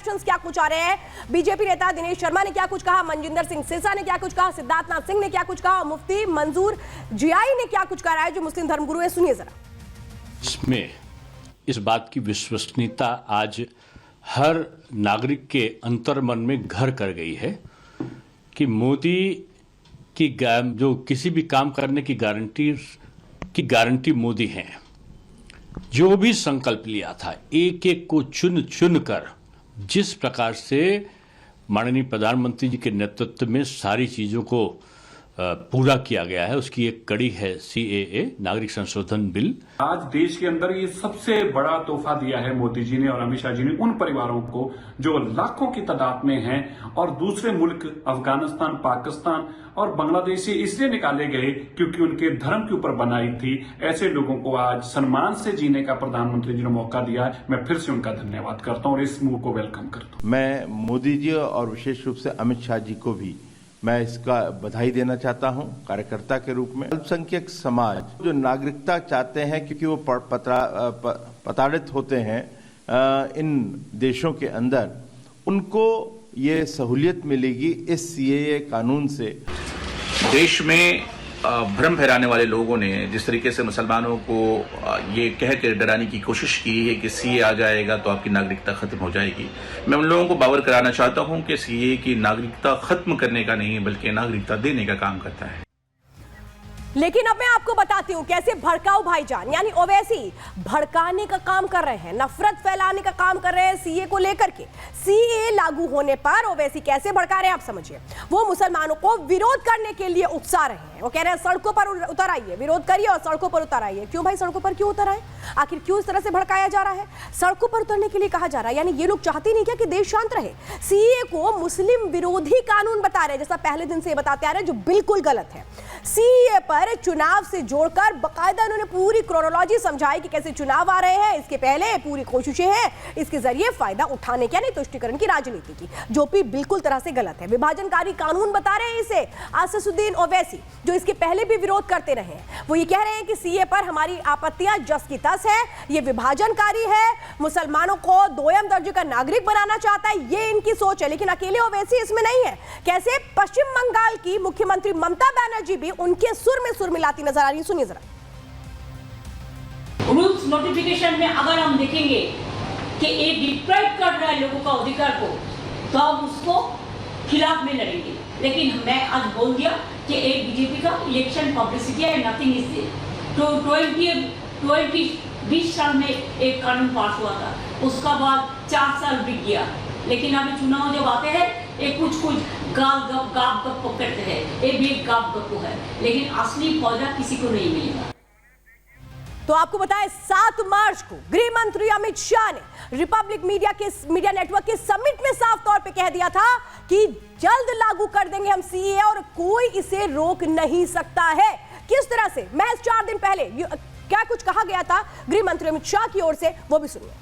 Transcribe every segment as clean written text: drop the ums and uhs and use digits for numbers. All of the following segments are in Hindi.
रिएक्शंस क्या कुछ आ रहे हैं। बीजेपी नेता दिनेश शर्मा ने क्या कुछ कहा, मनजिंदर सिंह सिरसा ने क्या कुछ कहा, सिद्धार्थनाथ सिंह ने क्या कुछ कहा, मुफ्ती मंजूर जियाई ने क्या कुछ कहा है, जो मुस्लिम धर्मगुरु है। सुनिए जरा। इसमें इस बात की विश्वसनीयता आज हर नागरिक के अंतर्मन में घर कर गई है कि मोदी की जो किसी भी काम करने की गारंटी मोदी है। जो भी संकल्प लिया था एक एक को चुन चुन कर जिस प्रकार से माननीय प्रधानमंत्री जी के नेतृत्व में सारी चीजों को पूरा किया गया है, उसकी एक कड़ी है CAA, नागरिक संशोधन बिल। आज देश के अंदर ये सबसे बड़ा तोहफा दिया है मोदी जी ने और अमित शाह जी ने उन परिवारों को जो लाखों की तादाद में हैं और दूसरे मुल्क अफगानिस्तान, पाकिस्तान और बांग्लादेश से इसलिए निकाले गए क्योंकि उनके धर्म के ऊपर बनाई थी। ऐसे लोगों को आज सम्मान से जीने का प्रधानमंत्री जी ने मौका दिया है। मैं फिर से उनका धन्यवाद करता हूं और इस मूव को वेलकम करता हूं। मैं मोदी जी और विशेष रूप से अमित शाह जी को भी मैं इसका बधाई देना चाहता हूं कार्यकर्ता के रूप में। अल्पसंख्यक समाज जो नागरिकता चाहते हैं क्योंकि वो प्रताड़ित होते हैं इन देशों के अंदर, उनको ये सहूलियत मिलेगी इस CAA कानून से। देश में भ्रम फैलाने वाले लोगों ने जिस तरीके से मुसलमानों को ये कह कर डराने की कोशिश की है कि CAA आ जाएगा तो आपकी नागरिकता खत्म हो जाएगी, मैं उन लोगों को बावर कराना चाहता हूं कि CAA की नागरिकता खत्म करने का नहीं बल्कि नागरिकता देने का काम करता है। लेकिन अब मैं आपको बताती हूं कैसे भड़काऊ भाईजान यानी ओवैसी भड़काने का काम कर रहे हैं, नफरत फैलाने का काम कर रहे हैं CAA को लेकर के। CAA लागू होने पर ओवैसी कैसे भड़का रहे हैं आप समझिए। वो मुसलमानों को विरोध करने के लिए उकसा रहे हैं। वो कह रहे हैं सड़कों पर उतर आइए, विरोध करिए और सड़कों पर उतर आइए। क्यों भाई सड़कों पर क्यों उतर आए? आखिर क्यों इस तरह से भड़काया जा रहा है? सड़कों पर उतरने के लिए कहा जा रहा है, यानी ये लोग चाहते नहीं क्या कि देश शांत रहे। CAA को मुस्लिम विरोधी कानून बता रहे हैं, जैसा पहले दिन से बताते आ रहे हैं, जो बिल्कुल गलत है। CAA पर चुनाव से जोड़कर बकायदा उन्होंने पूरी क्रोनोलॉजी समझाई कि कैसे चुनाव आ रहे हैं, इसके पहले पूरी कोशिशें हैं इसके जरिए फायदा उठाने की, यानी तुष्टीकरण की राजनीति की, जो भी बिल्कुल तरह से गलत है। विभाजनकारी कानून बता रहे हैं इसे आसिसुद्दीन ओवैसी, जो इसके पहले भी विरोध करते रहे हैं। वो ये कह रहे हैं कि CAA पर हमारी आपत्तियां जस की तस है, ये विभाजनकारी है, मुसलमानों को दोयम दर्जे का नागरिक बनाना चाहता है, ये इनकी सोच है। लेकिन अकेले ओवैसी इसमें नहीं है। कैसे पश्चिम बंगाल की मुख्यमंत्री ममता बनर्जी भी उनके सुर में सुर मिलाती नजर आ रही है। सुनिए जरा। रूल्स नोटिफिकेशन में अगर हम देखेंगे कि एक डिप्राइव कर रहा है लोगों का अधिकार को, तो हम उसको खिलाफ में लड़ेंगे। लेकिन मैं आज बोल दिया कि एक बीजेपी का इलेक्शन पब्लिसिटी है, नथिंग इज तो 20 साल में एक कानून पास हुआ था, उसका बाद 4 साल बीत गया। लेकिन अभी चुनाव जब आते हैं एक कुछ गाप गप करते हैं, ये भी एक गाप गप है, लेकिन असली पौधा किसी को नहीं मिलेगा। तो आपको बताएं 7 मार्च को गृह मंत्री अमित शाह ने रिपब्लिक मीडिया नेटवर्क के समिट में साफ तौर पे कह दिया था कि जल्द लागू कर देंगे हम CAA और कोई इसे रोक नहीं सकता है। किस तरह से महज 4 दिन पहले क्या कुछ कहा गया था गृह मंत्री अमित शाह की ओर से, वो भी सुनिए।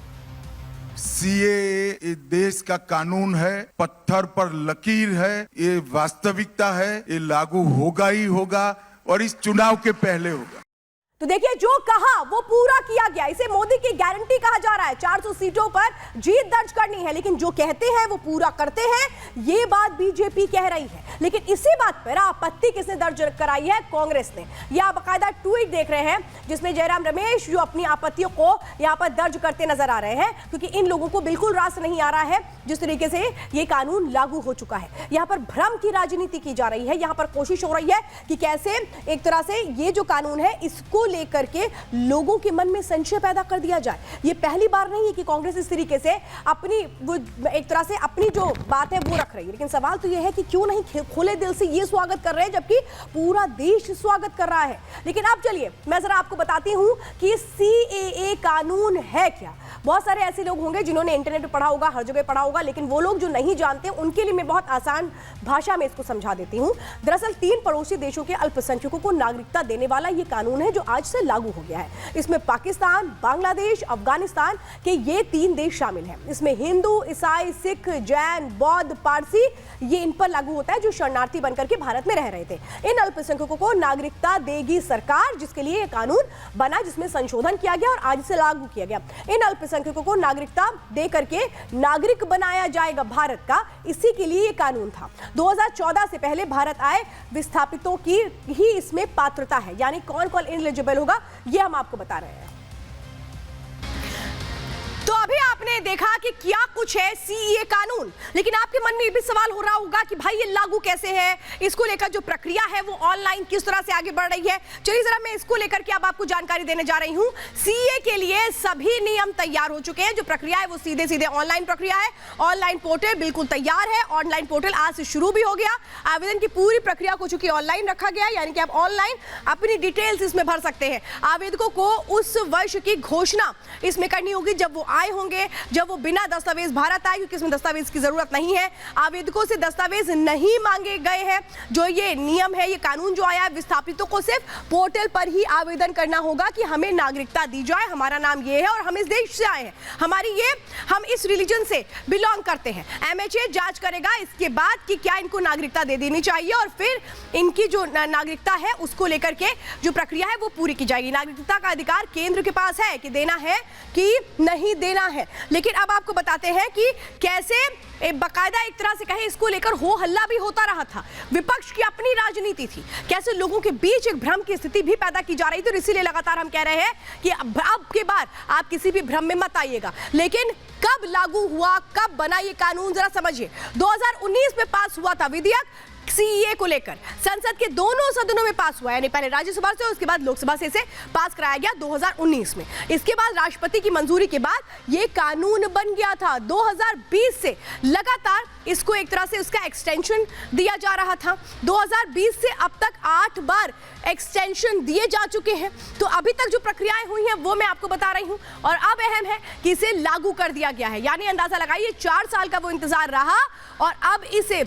CAA देश का कानून है, पत्थर पर लकीर है, ये वास्तविकता है, ये लागू होगा ही होगा और इस चुनाव के पहले होगा। तो देखिए जो कहा वो पूरा किया गया। इसे मोदी की गारंटी कहा जा रहा है। 400 सीटों पर जीत दर्ज करनी है, लेकिन जो कहते हैं वो पूरा करते हैं, ये बात बीजेपी कह रही है। लेकिन इसी बात पर आपत्ति किसने दर्ज कराई है? कांग्रेस ने। यह आप बाकायदा ट्वीट देख रहे हैं जिसमें जयराम रमेश जो अपनी आपत्तियों को यहां पर दर्ज करते नजर आ रहे हैं, क्योंकि इन लोगों को बिल्कुल रास नहीं आ रहा है जिस तरीके से ये कानून लागू हो चुका है। यहां पर भ्रम की राजनीति की जा रही है। यहां पर कोशिश हो रही है कि कैसे एक तरह से ये जो कानून है इसको लेकर के लोगों के मन में संशय पैदा कर दिया जाए। ये पहली बार नहीं है कि कांग्रेस इस तरीके से अपनी वो एक तरह से अपनी जो बात है वो रख रही है। लेकिन सवाल तो यह है कि क्यों नहीं खुले दिल से ये स्वागत कर रहे हैं जबकि पूरा देश स्वागत कर रहा है। लेकिन अब चलिए मैं जरा आपको बताती हूं कि CAA कानून है क्या। बहुत सारे ऐसे लोग होंगे जिन्होंने इंटरनेट पर पढ़ा होगा, हर जगह पढ़ा होगा, लेकिन वो लोग जो नहीं जानते उनके लिए मैं बहुत आसान भाषा में इसको समझा देती हूं। दरअसल 3 पड़ोसी देशों के अल्पसंख्यकों को नागरिकता देने वाला ये कानून है जो आज आज से लागू हो गया है। इसमें पाकिस्तान, बांग्लादेश, अफगानिस्तान के ये 3 देश शामिल हैं। इसमें हिंदू, ईसाई, सिख, जैन, बौद्ध, पारसी ये इन पर लागू होता है जो शरणार्थी बनकर के भारत में रह रहे थे। इन अल्पसंख्यकों को नागरिकता देगी सरकार, जिसके लिए कानून बना, जिसमें संशोधन किया गया और आज से लागू किया गया। इन अल्पसंख्यकों को नागरिकता दे करके नागरिक बनाया जाएगा भारत का, इसी के लिए ये कानून था। 2014 से पहले भारत आए विस्थापितों की ही इसमें पात्रता है, यानी कौन कौन एलिजिबल होगा ये हम आपको बता रहे हैं। तो अभी आपने देखा कि क्या कुछ है सीएए कानून, लेकिन आपके मन में भी सवाल हो रहा होगा कि भाई ये लागू कैसे है, इसको लेकर जो प्रक्रिया है वो ऑनलाइन किस तरह से आगे बढ़ रही है। चलिए जरा मैं इसको लेकर के अब आपको जानकारी देने जा रही हूं। सीएए के लिए सभी नियम तैयार हो चुके हैं। जो प्रक्रिया है वो सीधे सीधे ऑनलाइन प्रक्रिया है। ऑनलाइन पोर्टल बिल्कुल तैयार है। ऑनलाइन पोर्टल आज से शुरू भी हो गया। आवेदन की पूरी प्रक्रिया को चूंकि ऑनलाइन रखा गया, यानी कि आप ऑनलाइन अपनी डिटेल्स इसमें भर सकते हैं। आवेदकों को उस वर्ष की घोषणा इसमें करनी होगी जब वो आए होंगे, जब वो बिना दस्तावेज भारत आए, क्योंकि इसमें दस्तावेज की जरूरत नहीं है। आवेदकों से दस्तावेज नहीं मांगे गए हैं। जो ये नियम है, ये कानून जो आया है, विस्थापितों को सिर्फ पोर्टल पर ही आवेदन करना होगा कि हमें नागरिकता दी जाए, हमारा नाम ये है और हम इस देश से आए हैं, हम इस रिलीजन से बिलोंग करते हैं। एमएचए जांच करेगा इसके बाद कि क्या इनको नागरिकता दे देनी चाहिए और फिर इनकी जो नागरिकता है उसको लेकर के जो प्रक्रिया है वो पूरी की जाएगी। नागरिकता का अधिकार केंद्र के पास है कि देना है कि नहीं देना है। लेकिन अब आपको बताते हैं कि कैसे बाकायदा एक तरह से कहें इसको लेकर हो हल्ला भी होता रहा था। विपक्ष की अपनी राजनीति थी, कैसे लोगों के बीच एक भ्रम की स्थिति भी पैदा की जा रही थी और इसीलिए लगातार हम कह रहे हैं कि अब के बाद आप किसी भी भ्रम में मत आइएगा। लेकिन कब लागू हुआ, कब बना ये कानून, जरा समझिए। 2019 में पास हुआ था विधेयक सीएए को लेकर, संसद के दोनों सदनों में पास हुआ, यानी पहले राज्यसभा से उसके बाद लोकसभा से इसे पास कराया गया 2019 में। इसके बाद राष्ट्रपति की मंजूरी के बाद ये कानून बन गया था। 2020 से लगातार इसको एक तरह से उसका एक्सटेंशन दिया जा रहा था। 2020 से अब तक 8 बार एक्सटेंशन दिए जा चुके हैं। तो अभी तक जो प्रक्रियाएं हुई हैं वो मैं आपको बता रही हूं और अब अहम है कि इसे लागू कर दिया गया है। यानी अंदाजा लगाइए 4 साल का वो इंतजार रहा और अब इसे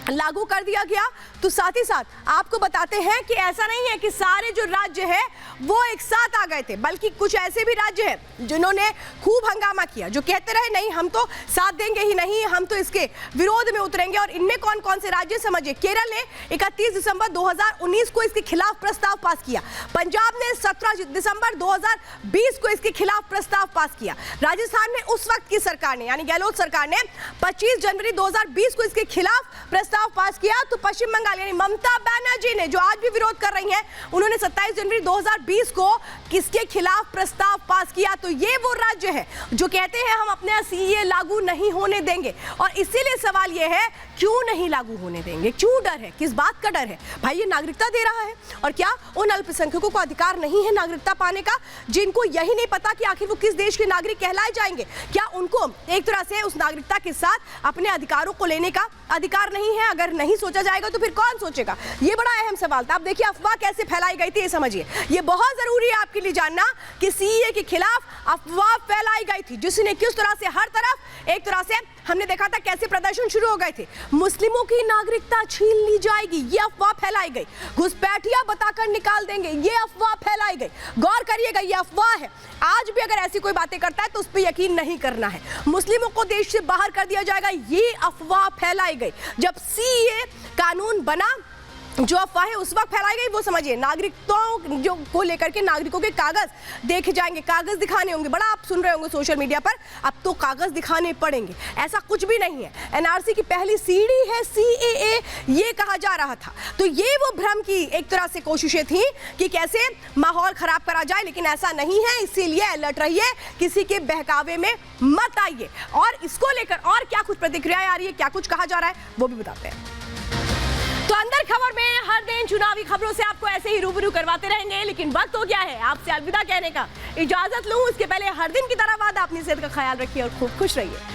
लागू कर दिया गया। तो साथ ही साथ आपको बताते हैं कि ऐसा नहीं है कि सारे जो राज्य है वो एक साथ आ गए थे, बल्कि कुछ ऐसे भी राज्य हैं जिन्होंने खूब हंगामा किया, जो कहते रहे नहीं हम तो साथ देंगे ही नहीं, हम तो इसके विरोध में उतरेंगे। और इनमें कौन कौन से राज्य समझिए। केरल ने 31 दिसंबर 2019 को इसके खिलाफ प्रस्ताव पास किया। पंजाब ने 17 दिसंबर 2020 को इसके खिलाफ प्रस्ताव पास किया। राजस्थान में उस वक्त की सरकार ने, यानी गहलोत सरकार ने 25 जनवरी 2020 को इसके खिलाफ प्रस्ताव पास किया। तो पश्चिम बंगाल यानी ममता बनर्जी ने, जो आज भी विरोध कर रही हैं, उन्होंने 27 जनवरी 2020 को किसके खिलाफ प्रस्ताव पास किया। तो ये वो राज्य है जो कहते हैं हम अपने सीएए लागू नहीं होने देंगे। और इसीलिए सवाल ये है क्यों नहीं लागू होने देंगे, क्यों डर है, किस बात का डर है। भाई ये नागरिकता दे रहा है और क्या उन अल्पसंख्यकों को अधिकार नहीं है नागरिकता पाने का, जिनको यही नहीं पता कि आखिर वो किस देश के नागरिक कहलाए जाएंगे। क्या उनको एक तरह से उस नागरिकता के साथ अपने अधिकारों को लेने का अधिकार नहीं है। अगर नहीं सोचा जाएगा तो फिर कौन सोचेगा, ये बड़ा अहम सवाल था। अब देखिए अफवाह कैसे फैलाई गई थी, ये समझिए। ये बहुत जरूरी है आपके लिए जानना कि सीएए के खिलाफ अफवाह फैलाई गई थी, जिसने किस तरह से हर तरफ एक तरह से हमने देखा था कैसे प्रदर्शन शुरू हो गए थे। मुस्लिमों की नागरिकता छीन ली जाएगी, ये अफवाह फैलाई गई। घुसपैठिया बताकर निकाल देंगे, ये अफवाह फैलाई गई। गौर करिएगा, ये अफवाह है। आज भी अगर ऐसी कोई बातें करता है तो उस पर यकीन नहीं करना है। मुस्लिमों को देश से बाहर कर दिया जाएगा, ये अफवाह फैलाई गई। जब सीएए कानून बना, जो अफवाहें उस वक्त फैलाई गई वो समझिए। नागरिकताओं जो को लेकर के नागरिकों के कागज देखे जाएंगे, कागज दिखाने होंगे। बड़ा आप सुन रहे होंगे सोशल मीडिया पर, अब तो कागज दिखाने पड़ेंगे। ऐसा कुछ भी नहीं है। एनआरसी की पहली सीढ़ी है सीएए, ये कहा जा रहा था। तो ये वो भ्रम की एक तरह से कोशिशें थी कि कैसे माहौल खराब करा जाए, लेकिन ऐसा नहीं है। इसीलिए अलर्ट रहिए, किसी के बहकावे में मत आइए। और इसको लेकर और क्या कुछ प्रतिक्रियाएं आ रही है, क्या कुछ कहा जा रहा है, वो भी बताते हैं। तो अंदर खबर में हर दिन चुनावी खबरों से आपको ऐसे ही रूबरू करवाते रहेंगे, लेकिन वक्त हो गया है आपसे अलविदा कहने का। इजाजत लूं उसके पहले हर दिन की तरह वादा, अपनी सेहत का ख्याल रखिए और खूब खुश रहिए।